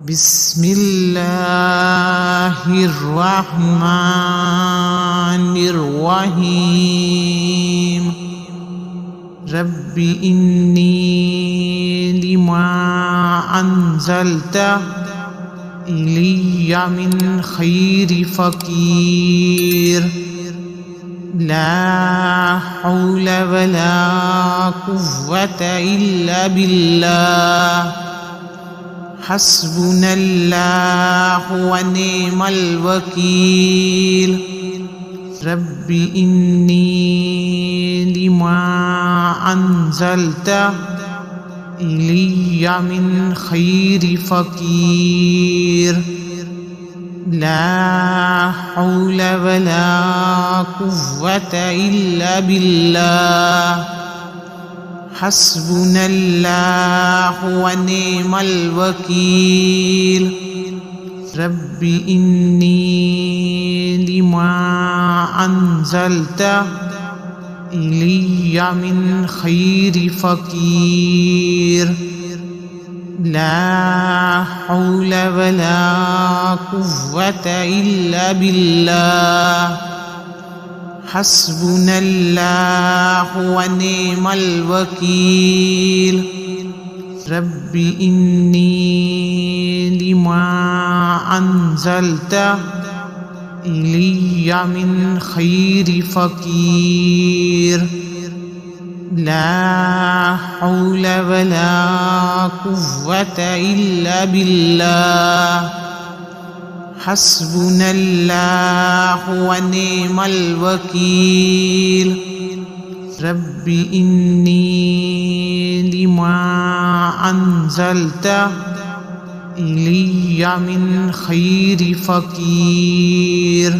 بسم الله الرحمن الرحيم رب إني لما أنزلت إلي من خير فقير لا حول ولا قوة إلا بالله حسبنا الله ونعم الوكيل رب إني لما أنزلت إلي من خير فقير لا حول ولا قوة إلا بالله حسبنا الله ونعم الوكيل رب إني لما أنزلت إلي من خير فقير لا حول ولا قوة إلا بالله حسبنا الله ونعم الوكيل رب إني لما أنزلت إلي من خير فقير لا حول ولا قوة إلا بالله حسبنا الله ونعم الوكيل رب إني لما أنزلت إلي من خير فقير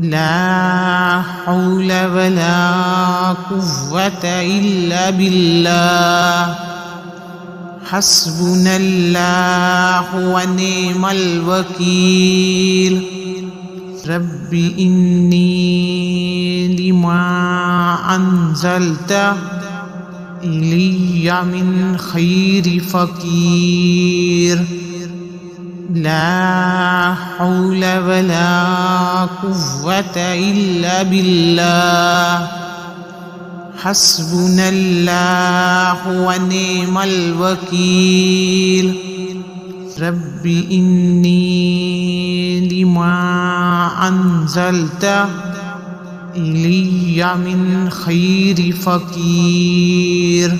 لا حول ولا قوة إلا بالله حسبنا الله ونعم الوكيل رب إني لما أنزلت إلي من خير فقير لا حول ولا قوة إلا بالله حسبنا الله ونعم الوكيل رب إني لما أنزلت إلي من خير فقير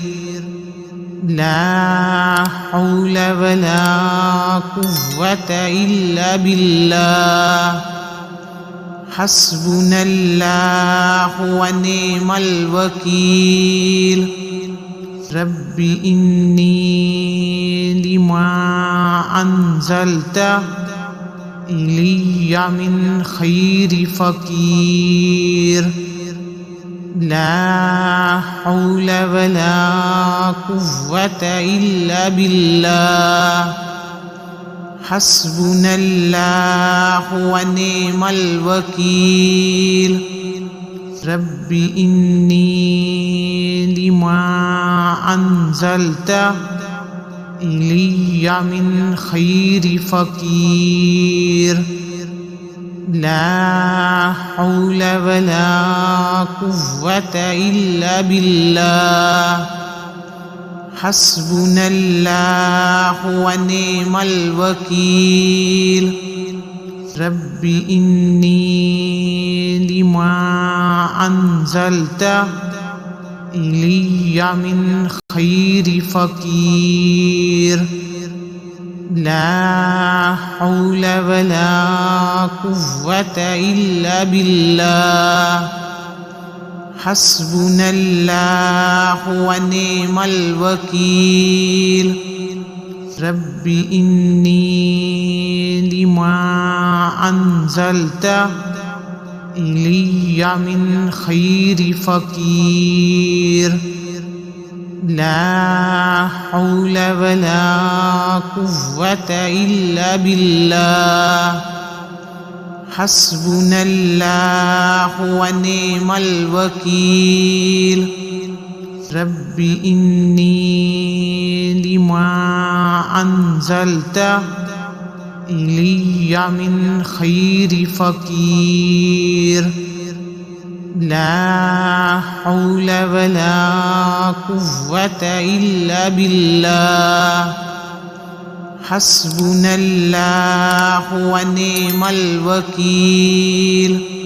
لا حول ولا قوة إلا بالله حسبنا الله ونعم الوكيل رب إني لما أنزلت إلي من خير فقير لا حول ولا قوة إلا بالله حسبنا الله ونعم الوكيل رب إني لما أنزلت إلي من خير فقير لا حول ولا قوة إلا بالله حسبنا الله ونعم الوكيل رب إني لما أنزلت إلي من خير فقير لا حول ولا قوة إلا بالله حسبنا الله ونعم الوكيل رب إني لما أنزلت إلي من خير فقير لا حول ولا قوة إلا بالله حسبنا الله ونعم الوكيل رب إني لما أنزلت إلي من خير فقير لا حول ولا قوة إلا بالله حسبنا الله ونعم الوكيل